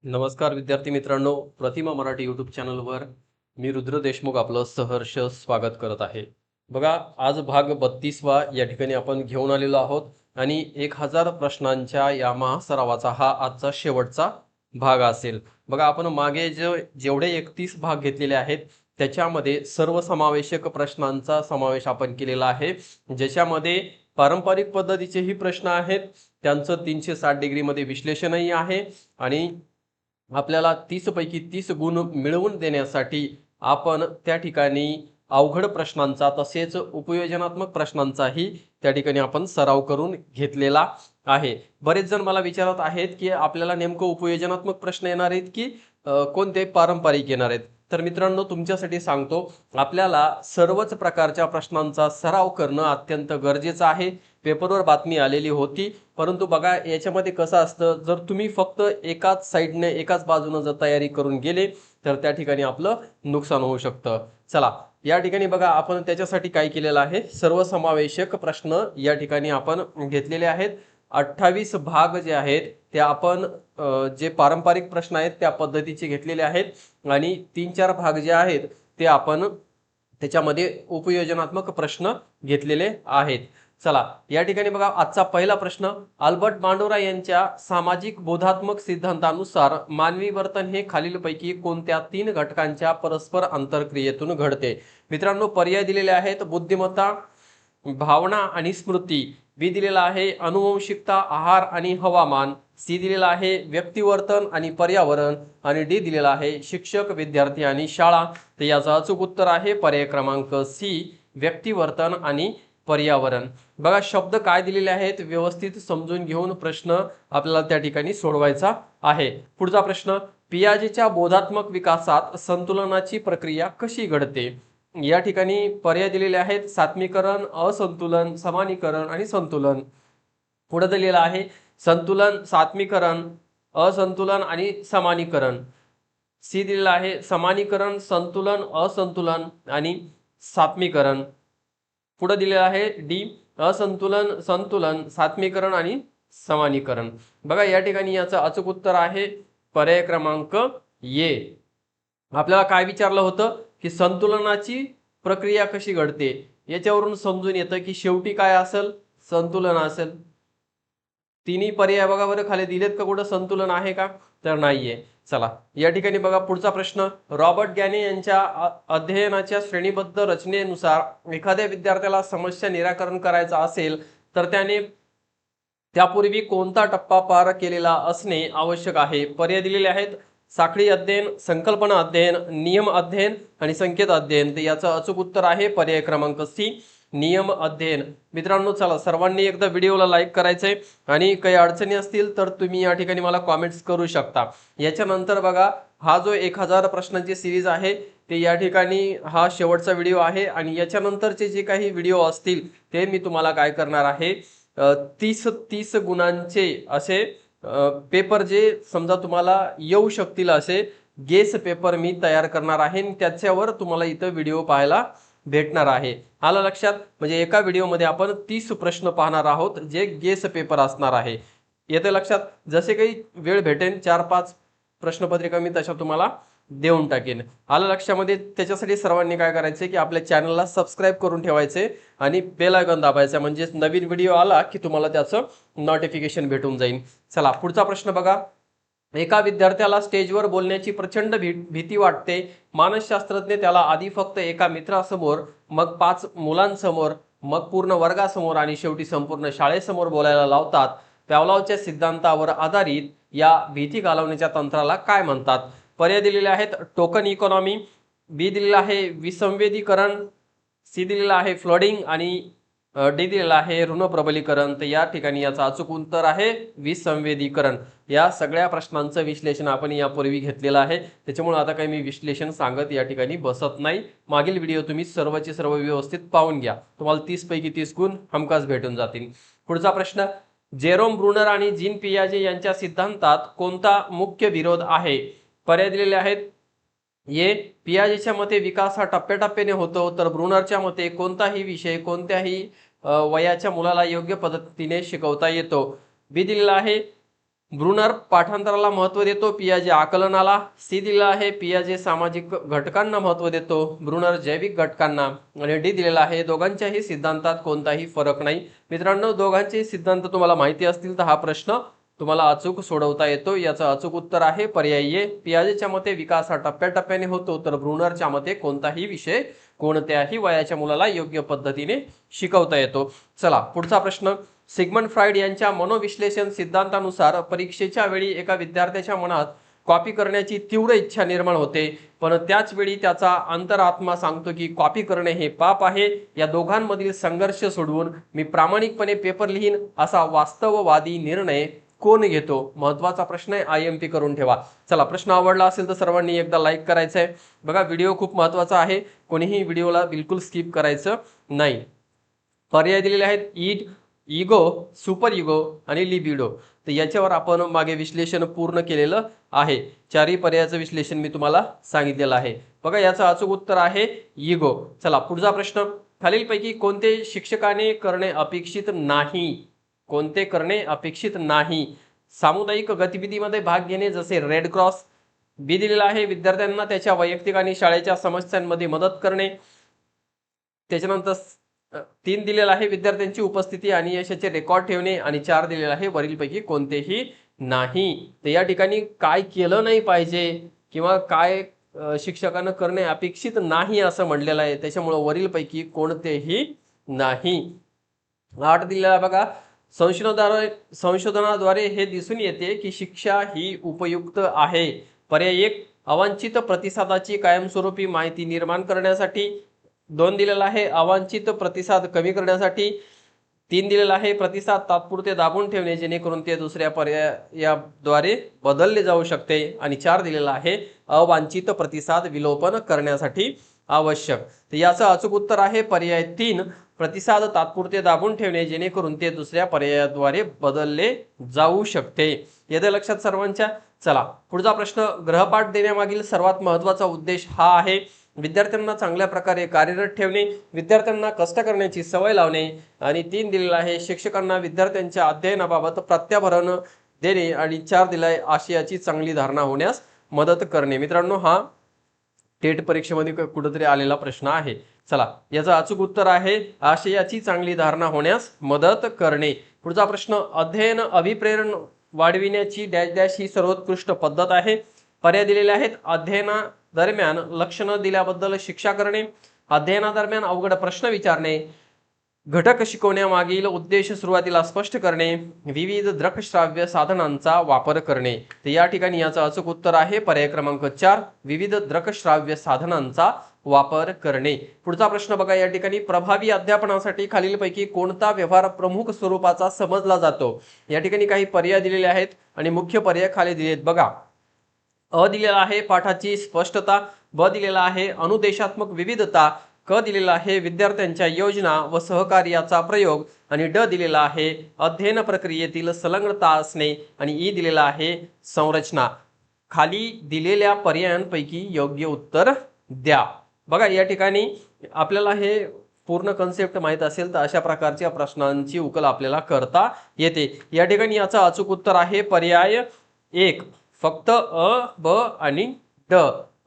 नमस्कार विद्यार्थी मित्रांनो, प्रतिमा मराठी यूट्यूब चॅनलवर मी रुद्र देशमुख आपलं सहर्ष स्वागत करत आहे. बघा, आज भाग 32वा या ठिकाणी आपण घेऊन आलेलो आहोत आणि 1000 प्रश्नांच्या या महासरावाचा हा आजचा शेवटचा भाग असेल. बघा, आपण मागे जेवढे 31 भाग घेतलेले आहेत त्याच्यामध्ये सर्वसमावेशक प्रश्नांचा समावेश आपण केलेला आहे, ज्याच्यामध्ये पारंपरिक पद्धतीचेही प्रश्न आहेत, त्यांचं 360 डिग्रीमध्ये विश्लेषणही आहे आणि आपल्याला 30 पैकी 30 गुण मिळवून देण्यासाठी आपण त्या ठिकाणी अवघड प्रश्नांचा तसेच उपयोजनात्मक प्रश्नांचाही त्या ठिकाणी आपण सराव करून घेतलेला आहे. बरेच जण मला विचारत आहेत की आपल्याला नेमकं उपयोजनात्मक प्रश्न येणार आहेत की कोणते पारंपरिक येणार आहेत. तर मित्रांनो, तुमच्यासाठी सांगतो, आपल्याला सर्वच प्रकारच्या प्रश्नांचा सराव करणं अत्यंत गरजेचं आहे. पेपरवर बातमी आलेली होती, परंतु बघा याच्यामध्ये कसं असतं, जर तुम्ही फक्त एकाच साईडने एकाच बाजूने जर तयारी करून गेले तर त्या ठिकाणी आपलं नुकसान होऊ शकतं. चला, या ठिकाणी बघा आपण त्याच्यासाठी काय केलेलं आहे, सर्वसमावेशक प्रश्न या ठिकाणी आपण घेतलेले आहेत. 28 भाग जे आहेत ते आपण जे पारंपरिक प्रश्न आहेत त्या पद्धतीचे घेतलेले आहेत आणि 3-4 भाग जे आहेत ते आपण त्याच्यामध्ये उपयोजनात्मक प्रश्न घेतलेले आहेत. चला, या ठिकाणी बघा आजचा पहिला प्रश्न, अल्बर्ट बांडोरा यांच्या सामाजिक बोधात्मक सिद्धांतानुसार मानवी वर्तन हे खालीलपैकी कोणत्या 3 घटकांच्या परस्पर आंतरक्रियेतून घडते. मित्रांनो, पर्याय दिलेले आहेत: बुद्धिमत्ता, भावना आणि स्मृती. बी दिलेला आहे अनुवंशिकता, आहार आणि हवामान. सी दिलेला आहे व्यक्तिवर्तन आणि पर्यावरण आणि डी दिलेला आहे शिक्षक, विद्यार्थी आणि शाळा. तर याचा अचूक उत्तर आहे पर्याय क्रमांक सी, व्यक्तिवर्तन आणि पर्यावरण. बघा, शब्द काय दिलेले आहेत व्यवस्थित समजून घेऊन प्रश्न आपल्याला त्या ठिकाणी सोडवायचा आहे. पुढचा प्रश्न, पियाजेच्या बोधात्मक विकासात संतुलनाची प्रक्रिया कशी घडते. या ठिकाणी पर्याय दिलेले आहेत सात्मीकरण, असंतुलन, समानीकरण आणि संतुलन. पुढे दिलेलं आहे संतुलन, सात्मीकरण, असंतुलन आणि समानीकरण. सी दिलेला आहे समानीकरण, संतुलन, असंतुलन आणि सात्मीकरण. पुढे दिलेलं आहे डी, असंतुलन, संतुलन, सात्मीकरण आणि समानीकरण. बघा, या ठिकाणी याचं अचूक उत्तर आहे पर्याय क्रमांक ए. आपल्याला काय विचारलं होतं की संतुलनाची प्रक्रिया कशी घडते, याच्यावरून समजून येतं की शेवटी काय असेल, संतुलन असेल. तिन्ही पर्याय बघा बरं खाली दिलेत का, कुठं संतुलन आहे का, तर नाहीये. चला, या ठिकाणी बघा पुढचा प्रश्न, रॉबर्ट गॅने यांच्या अध्ययनाच्या श्रेणीबद्ध रचनेनुसार एखाद्या विद्यार्थ्याला समस्या निराकरण करायचा असेल तर त्याने त्यापूर्वी कोणता टप्पा पार केलेला असणे आवश्यक आहे. पर्याय दिलेले आहेत साखळी अध्ययन, संकल्पना अध्ययन, नियम अध्ययन आणि संकेत अध्ययन. तर याचं अचूक उत्तर आहे पर्याय क्रमांक सी, नियम अध्ययन. मित्रांनो, चला सर्वांनी एकदा व्हिडिओला लाईक करायचंय आणि काही अडचणी असतील तर तुम्ही या ठिकाणी मला कॉमेंट्स करू शकता. याच्यानंतर बघा, हा जो 1000 प्रश्नांची सिरीज आहे ते या ठिकाणी हा शेवटचा व्हिडिओ आहे आणि याच्यानंतरचे जे काही व्हिडिओ असतील ते मी तुम्हाला काय करणार आहे, 30 गुणांचे असे पेपर जे समजा तुम्हाला येऊ शकतील असे गेस पेपर मी तयार करणार आहे आणि त्याच्यावर तुम्हाला इथं व्हिडिओ पाहायला भेटणार आहे. आलं लक्षात? म्हणजे एका व्हिडिओमध्ये आपण 30 प्रश्न पाहणार आहोत जे गेस पेपर असणार आहे. येते लक्षात? जसे काही वेळ भेटेल 4-5 प्रश्नपत्रिका मी तशा तुम्हाला देऊन टाकेन. आलं लक्षामध्ये? त्याच्यासाठी सर्वांनी काय करायचं की आपल्या चॅनलला सबस्क्राईब करून ठेवायचे आणि बेल आयकॉन दाबायचा, म्हणजे नवीन व्हिडिओ आला की तुम्हाला त्याचं नोटिफिकेशन भेटून जाईल. चला, पुढचा प्रश्न बघा, एका विद्यार्थ्याला स्टेजवर बोलण्याची प्रचंड भीती वाटते. मानसशास्त्रज्ञ त्याला आधी फक्त एका मित्रासमोर, मग 5 मुलांसमोर, मग पूर्ण वर्गासमोर आणि शेवटी संपूर्ण शाळेसमोर बोलायला लावतात. पॅवलॉवच्या सिद्धांतावर आधारित या भीती घालवण्याच्या तंत्राला काय म्हणतात. पर्याय दिलेले आहेत टोकन इकॉनॉमी, बी दिलेला आहे विसंवेदीकरण, सी दिलेला आहे फ्लडिंग आणि डी दिलेला आहे ऋण प्रबलीकरण. तर या ठिकाणी याचा अचूक उत्तर आहे विसंवेदीकरण. या सगळ्या प्रश्नांचं विश्लेषण आपण यापूर्वी घेतलेलं आहे, त्याच्यामुळे आता काही मी विश्लेषण सांगत या ठिकाणी बसत नाही. मागील व्हिडिओ तुम्ही सर्वचे सर्व व्यवस्थित पाहून घ्या, तुम्हाला 30 पैकी 30 गुण हमखास भेटून जातील. पुढचा प्रश्न, जेरोम ब्रुनर आणि जीन पियाजे यांच्या सिद्धांतात कोणता मुख्य विरोध आहे. पर्याय दिलेले आहेत ये, पियाजेच्या मते विकास हा टप्प्याटप्प्याने होतो, तर ब्रुनरच्या मते कोणताही विषय कोणत्याही वयाच्या मुलाला योग्य पद्धतीने शिकवता येतो. बी दिलेला आहे ब्रुनर पाठांतराला महत्त्व देतो, पियाजे आकलनाला. सी दिलेला आहे पियाजे सामाजिक घटकांना महत्त्व देतो, ब्रुनर जैविक घटकांना. आणि डी दिलेला आहे दोघांच्याही सिद्धांतात कोणताही फरक नाही. मित्रांनो, दोघांचे सिद्धांत तुम्हाला माहिती असतील तर हा प्रश्न तुम्हाला अचूक सोडवता येतो. याचं अचूक उत्तर आहे पर्याय ए. पियाजेच्या मते विकास हा टप्प्याटप्प्याने होतो, तर ब्रुनरच्या मते कोणताही विषय कोणत्याही वयाच्या मुलाला योग्य पद्धतीने शिकवता येतो. चला पुढचा प्रश्न. सिग्मंड फ्राइड यांच्या मनोविश्लेषण सिद्धांतानुसार परीक्षेच्या वेळी एका विद्यार्थ्याच्या मनात कॉपी करण्याची तीव्र इच्छा निर्माण होते, पण त्याच वेळी त्याचा अंतरात्मा सांगतो की कॉपी करणे हे पाप आहे. या दोघांमधील संघर्ष सोडवून मी प्रामाणिकपणे पेपर लिहीन असा वास्तववादी निर्णय कोण घेतो? महत्वाचा प्रश्न आहे, IMP करून ठेवा. चला, प्रश्न आवडला असेल तर सर्वांनी एकदा लाईक करायचं आहे. बघा, व्हिडिओ खूप महत्वाचा आहे, कोणीही व्हिडिओला बिलकुल स्किप करायचं नाही. पर्याय दिलेले आहेत ईड, इगो, सुपर इगो आणि लिबिडो. तर याच्यावर आपण मागे विश्लेषण पूर्ण केलेलं आहे. चारही पर्यायाचं विश्लेषण मी तुम्हाला सांगितलेलं आहे. बघा, याचं अचूक उत्तर आहे इगो. चला पुढचा प्रश्न. खालीलपैकी कोणते शिक्षकाने करणे अपेक्षित नाही? कोणते करणे अपेक्षित नाही? सामुदायिक गतिविधीमध्ये भाग घेणे, जसे रेड क्रॉस. बी दिलेला आहे विद्यार्थ्यांना त्याच्या वैयक्तिक आणि शाळेच्या समस्यांमध्ये मदत करणे. त्याच्यानंतर 3 दिलेला आहे विद्यार्थ्यांची उपस्थिती आणि यशाचे रेकॉर्ड ठेवणे. आणि 4 दिलेला आहे वरीलपैकी कोणतेही नाही. तर या ठिकाणी काय केलं नाही पाहिजे किंवा काय शिक्षकांना करणे अपेक्षित नाही असं म्हणलेलं आहे, त्याच्यामुळे वरीलपैकी कोणतेही नाही. 8 दिलेला बघा. संशोधनाद्वारे हे दिसून येते की शिक्षा ही उपयुक्त आहे. पर्याय 1 अवांछित प्रतिसादाची कायमस्वरूपी माहिती निर्माण करण्यासाठी. 2 दिलेला आहे अवांछित प्रतिसाद कमी करण्यासाठी. 3 दिलेला आहे प्रतिसाद तात्पुरते दाबून ठेवणे जेणेकरून ते दुसऱ्या पर्यायाद्वारे बदलले जाऊ शकते. आणि 4 दिलेला आहे अवांछित प्रतिसाद विलोपन करण्यासाठी आवश्यक. तर याचं अचूक उत्तर आहे पर्याय 3 प्रतिसाद तात्पुरते दाबून ठेवणे जेणेकरून ते दुसऱ्या पर्यायाद्वारे बदलले जाऊ शकते. येते लक्षात सर्वांच्या? चला पुढचा प्रश्न. गृहपाठ देण्यामागील सर्वात महत्त्वाचा उद्देश हा आहे विद्यार्थ्यांना चांगल्या प्रकारे कार्यरत ठेवणे, विद्यार्थ्यांना कष्ट करण्याची सवय लावणे. आणि 3 दिलेला आहे शिक्षकांना विद्यार्थ्यांच्या अध्ययनाबाबत प्रत्याभरण देणे. आणि 4 दिला आहे आशयाची चांगली धारणा होण्यास मदत करणे. मित्रांनो, हा टेट परीक्षेमध्ये कुठेतरी आलेला प्रश्न आहे. चला, याचं अचूक उत्तर आहे आशयाची चांगली धारणा होण्यास मदत करणे. पुढचा प्रश्न. अध्ययन अभिप्रेरण वाढविण्याची डॅश डॅश ही सर्वोत्कृष्ट पद्धत आहे. पर्याय दिलेले आहेत अध्ययनादरम्यान लक्ष न दिल्याबद्दल शिक्षा करणे, अध्ययनादरम्यान अवघड प्रश्न विचारणे, घटक शिकवण्यामागील उद्देश सुरुवातीला स्पष्ट करणे, विविध दृकश्राव्य साधनांचा वापर करणे. तर या ठिकाणी याचं अचूक उत्तर आहे पर्याय क्रमांक 4 विविध दृकश्राव्य साधनांचा वापर करणे. पुढचा प्रश्न बघा, या ठिकाणी प्रभावी अध्यापनासाठी खालीलपैकी कोणता व्यवहार प्रमुख स्वरूपाचा समजला जातो? या ठिकाणी काही पर्याय दिलेले आहेत आणि मुख्य पर्याय खाली दिलेत बघा. अ दिलेला आहे पाठाची स्पष्टता, ब दिलेला आहे अनुदेशात्मक विविधता, क दिलेला आहे विद्यार्थ्यांच्या योजना व सहकार्याचा प्रयोग. आणि ड दिलेला आहे अध्ययन प्रक्रियेतील संलग्नता असणे. आणि ई दिलेला आहे संरचना. खाली दिलेल्या पर्यायांपैकी योग्य उत्तर द्या. बघा, या ठिकाणी आपल्याला हे पूर्ण कन्सेप्ट माहित असेल तर अशा प्रकारच्या प्रश्नांची उकल आपल्याला करता येते. या ठिकाणी याचं अचूक उत्तर आहे पर्याय 1 फक्त अ, ब आणि ड.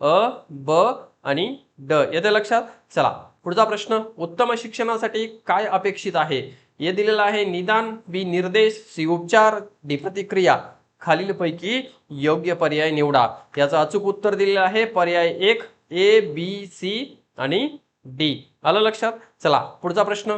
अ, ब आणि ड. येते लक्षात? चला पुढचा प्रश्न. उत्तम शिक्षणासाठी काय अपेक्षित आहे? हे दिलेलं आहे निदान, बी निर्देश, सी उपचार, डी प्रतिक्रिया. खालीलपैकी योग्य पर्याय निवडा. याचं अचूक उत्तर दिलेलं आहे पर्याय 1 ए, बी, सी आणि डी. आलं लक्षात? चला पुढचा प्रश्न.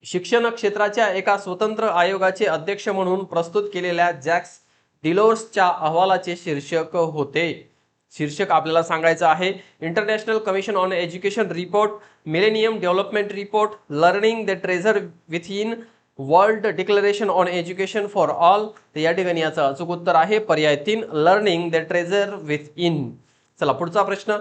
शिक्षण क्षेत्राच्या एका स्वतंत्र आयोगाचे अध्यक्ष म्हणून प्रस्तुत केलेल्या जॅक्स डिलोर्सच्या अहवालाचे शीर्षक होते. शीर्षक आपल्याला सांगायचं आहे international commission on education report, millennium development report, learning the treasurer within, world declaration on education for all. तर या ठिकाणी याचं अचूक उत्तर आहे पर्याय 3 लर्निंग द ट्रेझर विथिन. चला पुढचा प्रश्न.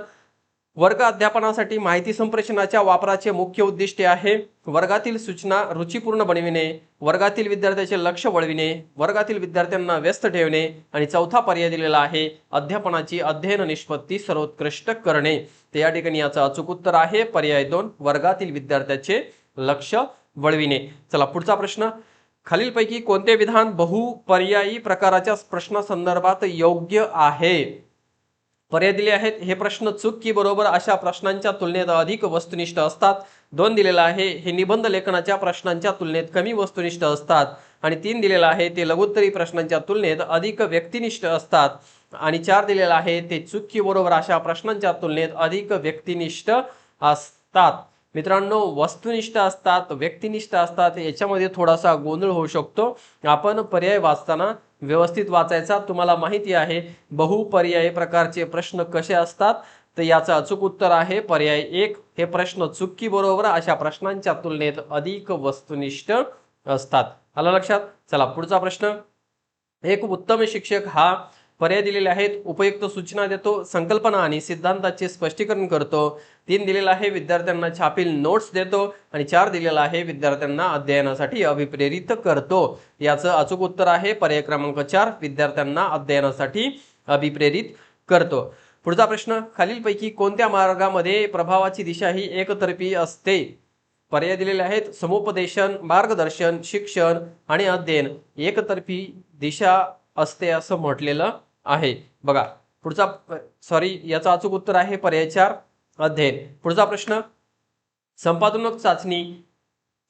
वर्ग अध्यापनासाठी माहिती संप्रेषणाच्या वापराचे मुख्य उद्दिष्टे आहे वर्गातील सूचना रुचिपूर्ण बनविणे, वर्गातील विद्यार्थ्याचे लक्ष वळविणे, वर्गातील विद्यार्थ्यांना व्यस्त ठेवणे. आणि चौथा पर्याय दिलेला आहे अध्यापनाची अध्ययन निष्पत्ती सर्वोत्कृष्ट करणे. तर या ठिकाणी याचं अचूक उत्तर आहे पर्याय 2 वर्गातील विद्यार्थ्याचे लक्ष वळविणे. चला पुढचा प्रश्न. खालीलपैकी कोणते विधान बहुपर्यायी प्रकारच्या प्रश्नासंदर्भात योग्य आहे? पर्याय दिले आहेत. हे प्रश्न चूक की बरोबर अशा प्रश्नांच्या तुलनेत अधिक वस्तुनिष्ठ असतात. 2 दिलेला आहे. हे निबंध लेखनाच्या प्रश्नांच्या तुलनेत कमी वस्तुनिष्ठ असतात. आणि 3 दिलेला आहे. ते लघुत्तरी प्रश्नांच्या तुलनेत अधिक व्यक्तिनिष्ठ असतात. आणि 4 दिलेला आहे. ते चूक की बरोबर अशा प्रश्नांच्या तुलनेत अधिक व्यक्तिनिष्ठ असतात. मित्रांनो, वस्तुनिष्ठ असतात, व्यक्तिनिष्ठ असतात, याच्यामध्ये थोडासा गोंधळ होऊ शकतो. आपण पर्याय वाचताना व्यवस्थित वाचायचा. तुम्हाला माहिती आहे बहुपर्यायी प्रकारचे प्रश्न कसे असतात, तर याचं अचूक उत्तर आहे पर्याय 1. हे प्रश्न चूक की बरोबर अशा प्रश्नांच्या तुलनेत अधिक वस्तुनिष्ठ असतात. आलं लक्षात? चला पुढचा प्रश्न. एक उत्तम शिक्षक हा पर्याय दिलेले आहेत. उपयुक्त सूचना देतो, संकल्पना आणि सिद्धांताचे स्पष्टीकरण करतो. 3 दिलेला आहे. विद्यार्थ्यांना छापील नोट्स देतो. आणि 4 दिलेला आहे. विद्यार्थ्यांना अध्ययनासाठी अभिप्रेरित करतो. याचं अचूक उत्तर आहे पर्याय क्रमांक 4. विद्यार्थ्यांना अध्ययनासाठी अभिप्रेरित करतो. पुढचा प्रश्न. खालीलपैकी कोणत्या मार्गामध्ये प्रभावाची दिशा ही एकतर्फी असते? पर्याय दिलेले आहेत. समुपदेशन, मार्गदर्शन, शिक्षण आणि अध्ययन एकतर्फी दिशा असते असं म्हटलेलं आहे. बघा पुढचा याचा अचूक उत्तर आहे पर्याय 4. अध्ययन. पुढचा प्रश्न. संपादनात्मक चाचणी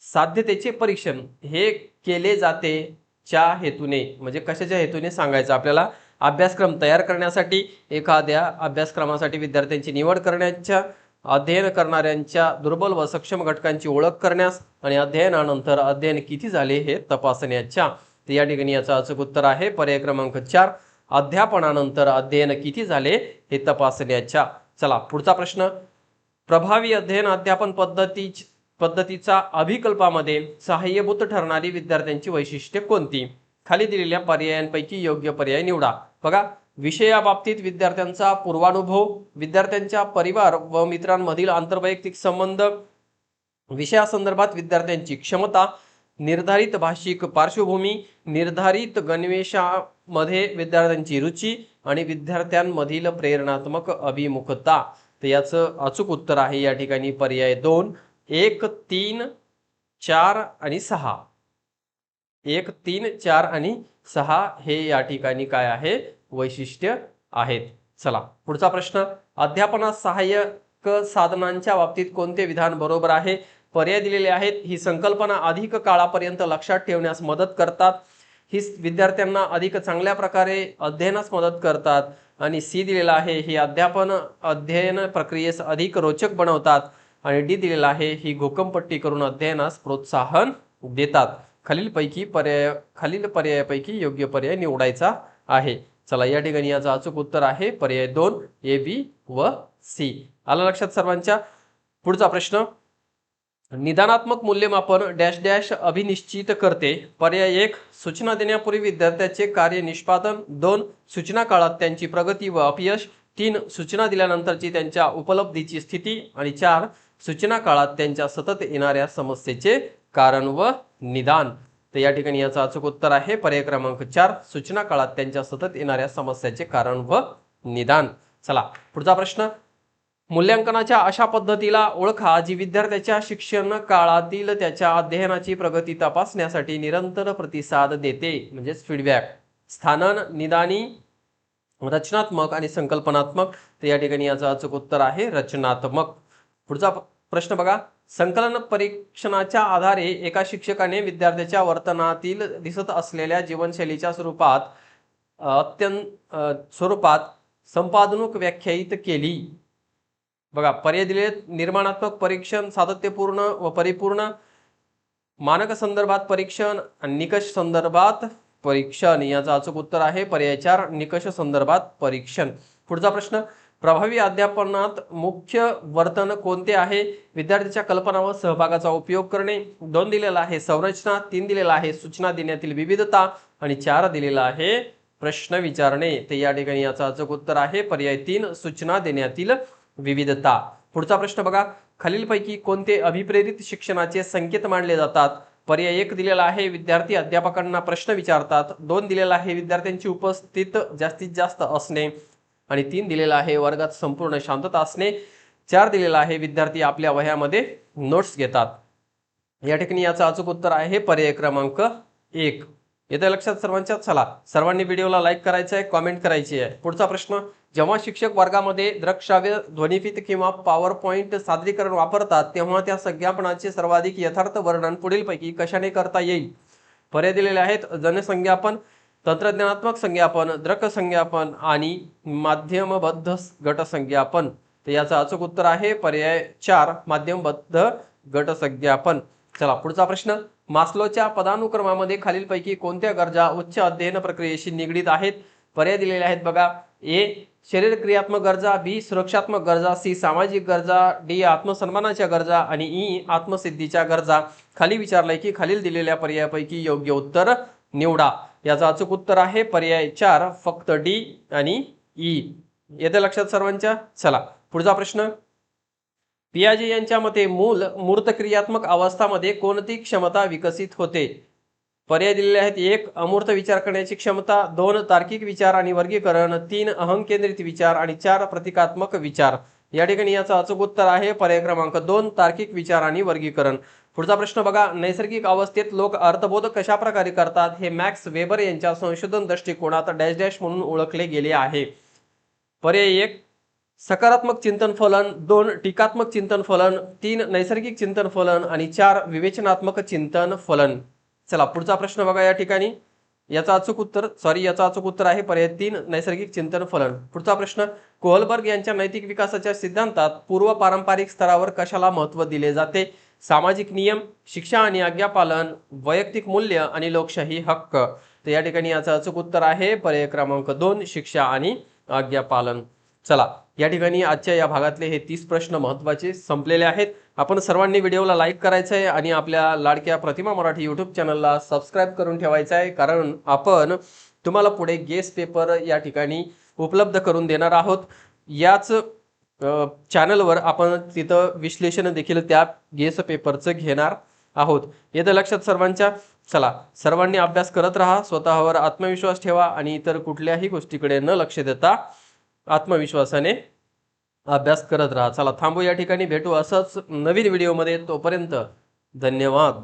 साध्यतेचे परीक्षण हे केले जाते च्या हेतूने, म्हणजे कशाच्या हेतूने सांगायचं आपल्याला. अभ्यासक्रम तयार करण्यासाठी, एखाद्या अभ्यासक्रमासाठी विद्यार्थ्यांची निवड करण्याच्या, अध्ययन करणाऱ्यांच्या दुर्बल व सक्षम घटकांची ओळख करण्यास, आणि अध्ययनानंतर अध्ययन किती झाले हे तपासण्याच्या. तर या ठिकाणी याचं अचूक उत्तर आहे पर्याय क्रमांक 4. अध्यापनानंतर अध्ययन किती झाले हे तपासण्याच्या. चला पुढचा प्रश्न. प्रभावी अध्ययन अध्यापन पद्धतीचा अभिकल्पामध्ये सहाय्यभूत ठरणारी विद्यार्थ्यांची वैशिष्ट्ये कोणती? खाली दिलेल्या पर्यायांपैकी योग्य पर्याय निवडा. बघा, विषयाबाबतीत विद्यार्थ्यांचा पूर्वानुभव, विद्यार्थ्यांच्या परिवार व मित्रांमधील आंतरवैयक्तिक संबंध, विषयासंदर्भात विद्यार्थ्यांची क्षमता, निर्धारित भाषिक पार्श्वभूमी, निर्धारित गणवेशामध्ये विद्यार्थ्यांची रुची, आणि विद्यार्थ्यांमधील प्रेरणात्मक अभिमुखता. तर याचं अचूक उत्तर आहे या ठिकाणी पर्याय 2. 1, 3, 4 आणि 6. 1, 3, 4 आणि 6 हे या ठिकाणी काय आहे? वैशिष्ट्य आहेत. चला पुढचा प्रश्न. अध्यापनास सहाय्यक साधनांच्या बाबतीत कोणते विधान बरोबर आहे? पर्याय दिलेले आहेत. ही संकल्पना अधिक काळापर्यंत लक्षात ठेवण्यास मदत करतात. ही विद्यार्थ्यांना अधिक चांगल्या प्रकारे अध्ययनास मदत करतात. आणि सी दिलेला आहे. ही अध्ययन प्रक्रियेस अधिक रोचक बनवतात. आणि डी दिलेला आहे. ही घोकंपट्टी करून अध्ययनास प्रोत्साहन देतात. खालील पर्यायापैकी योग्य पर्याय निवडायचा आहे. चला या ठिकाणी याचं अचूक उत्तर आहे पर्याय 2. ए, बी व सी. आलं लक्षात सर्वांच्या? पुढचा प्रश्न. निदानात्मक मूल्यमापन डॅश डॅश अभिनिश्चित करते. पर्याय 1. सूचना देण्यापूर्वी विद्यार्थ्याचे कार्य निष्पादन. 2. सूचना काळात त्यांची प्रगती व अपयश. 3. सूचना दिल्यानंतरची त्यांच्या उपलब्धीची स्थिती. आणि 4. सूचना काळात त्यांच्या सतत येणाऱ्या समस्येचे कारण व निदान. तर या ठिकाणी याचं अचूक उत्तर आहे पर्याय क्रमांक 4. सूचना काळात त्यांच्या सतत येणाऱ्या समस्येचे कारण व निदान. चला पुढचा प्रश्न. मूल्यांकनाच्या अशा पद्धतीला ओळखा जी विद्यार्थ्याच्या शिक्षण काळातील त्याच्या अध्ययनाची प्रगती तपासण्यासाठी निरंतर प्रतिसाद देते, म्हणजेच फीडबॅक. स्थानन, निदानी, रचनात्मक आणि संकल्पनात्मक. तर या ठिकाणी याचं अचूक उत्तर आहे रचनात्मक. पुढचा प्रश्न बघा. संकलन परीक्षणाच्या आधारे एका शिक्षकाने विद्यार्थ्याच्या वर्तनातील दिसत असलेल्या जीवनशैलीच्या स्वरूपात संपादनूक व्याख्यायित केली. बघा पर्याय दिले. निर्माणात्मक परीक्षण, सातत्यपूर्ण व परिपूर्ण, मानक संदर्भात परीक्षण, निकष संदर्भात परीक्षण. याचं अचूक उत्तर आहे पर्याय 4. निकष संदर्भात परीक्षण. पुढचा प्रश्न. प्रभावी अध्यापनात मुख्य वर्तन कोणते आहे? विद्यार्थ्याच्या कल्पना व सहभागाचा उपयोग करणे. 2 दिलेला आहे संरचना. 3 दिलेला आहे सूचना देण्यातील विविधता. आणि 4 दिलेला आहे प्रश्न विचारणे. तर या ठिकाणी याचं अचूक उत्तर आहे पर्याय 3. सूचना देण्यातील विविधता. पुढचा प्रश्न बघा. खालीलपैकी कोणते अभिप्रेरित शिक्षणाचे संकेत मानले जातात? पर्याय 1 दिलेला आहे. विद्यार्थी अध्यापकांना प्रश्न विचारतात. 2 दिलेला आहे. विद्यार्थ्यांची उपस्थित जास्तीत जास्त असणे. आणि 3 दिलेला आहे. वर्गात संपूर्ण शांतता असणे. 4 दिलेला आहे. विद्यार्थी आपल्या वह्यामध्ये नोट्स घेतात. या ठिकाणी याचं अचूक उत्तर आहे पर्याय क्रमांक 1 येत्या लक्षात सर्वांच्या. चला सर्वांनी व्हिडिओला लाईक करायचं आहे, कॉमेंट करायची आहे. पुढचा प्रश्न, जेव्हा शिक्षक वर्गामध्ये दृकश्राव्य ध्वनिफीत किंवा पॉवर पॉइंट सादरीकरण वापरतात तेव्हा त्या संज्ञापनाचे सर्वाधिक यथार्थ वर्णन पुढीलपैकी कशाने करता येईल? पर्याय दिलेले आहेत: जनसंज्ञापन, तंत्रज्ञानात्मक संज्ञापन, दृक संज्ञापन आणि माध्यमबद्ध गट संज्ञापन. तर याचं अचूक उत्तर आहे पर्याय 4 माध्यमबद्ध गट संज्ञापन. चला पुढचा प्रश्न, मास्लोच्या पदानुक्रमामध्ये खालीलपैकी कोणत्या गरजा उच्च अध्ययन प्रक्रियेशी निगडीत आहेत? पर्याय दिलेले आहेत बघा. ए शरीर क्रियात्मक गरजा, बी सुरक्षात्मक गरजा, सी सामाजिक गरजा, डी आत्मसन्मानाच्या गरजा आणि ई आत्मसिद्धीच्या गरजा. खाली विचारलंय की खालील दिलेल्या पर्यायापैकी योग्य उत्तर निवडा. याचं अचूक उत्तर आहे पर्याय 4 फक्त डी आणि ई. येत्या लक्षात सर्वांच्या. चला पुढचा प्रश्न, पियाजे यांच्या मते मूर्त क्रियात्मक अवस्थामध्ये कोणती क्षमता विकसित होते? पर्याय दिलेले आहेत: 1 अमूर्त विचार करण्याची क्षमता, 2 तार्किक विचार आणि वर्गीकरण, 3 अहंकेंद्रित विचार आणि 4 प्रतिकात्मक विचार. या ठिकाणी याचं अचूक उत्तर आहे पर्याय क्रमांक 2 तार्किक विचार आणि वर्गीकरण. पुढचा प्रश्न बघा, नैसर्गिक अवस्थेत लोक अर्थबोध कशा प्रकारे करतात हे मॅक्स वेबर यांच्या संशोधन दृष्टिकोनात डॅश डॅश म्हणून ओळखले गेले आहे? पर्याय 1 सकारात्मक चिंतन फलन, 2 टीकात्मक चिंतन फलन, 3 नैसर्गिक चिंतन फलन आणि 4 विवेचनात्मक चिंतन फलन. चला पुढचा प्रश्न बघा. या ठिकाणी याचं अचूक उत्तर आहे पर्याय 3 नैसर्गिक चिंतन फलन. पुढचा प्रश्न, कोहलबर्ग यांच्या नैतिक विकासाच्या सिद्धांतात पूर्व पारंपरिक स्तरावर कशाला महत्त्व दिले जाते? सामाजिक नियम, शिक्षा आणि आज्ञापालन, वैयक्तिक मूल्य आणि लोकशाही हक्क. तर या ठिकाणी याचं अचूक उत्तर आहे पर्याय क्रमांक 2 शिक्षा आणि आज्ञापालन. चला या ठिकाणी आजच्या या भागातले हे 30 प्रश्न महत्त्वाचे संपलेले आहेत. आपण सर्वांनी व्हिडिओला लाईक करायचं आहे आणि आपल्या लाडक्या प्रतिमा मराठी यूट्यूब चॅनलला सबस्क्राईब करून ठेवायचं आहे, कारण आपण तुम्हाला पुढे गेस पेपर या ठिकाणी उपलब्ध करून देणार आहोत. याच चॅनलवर आपण तिथं विश्लेषण देखील त्या गेस पेपरचं घेणार आहोत. येतं लक्षात सर्वांच्या. चला सर्वांनी अभ्यास करत राहा, स्वतःवर आत्मविश्वास ठेवा आणि इतर कुठल्याही गोष्टीकडे न लक्ष देता आत्मविश्वासाने अभ्यास करत राहा. चला थांबू या ठिकाणी, भेटू असंच नवीन व्हिडिओमध्ये. तोपर्यंत धन्यवाद.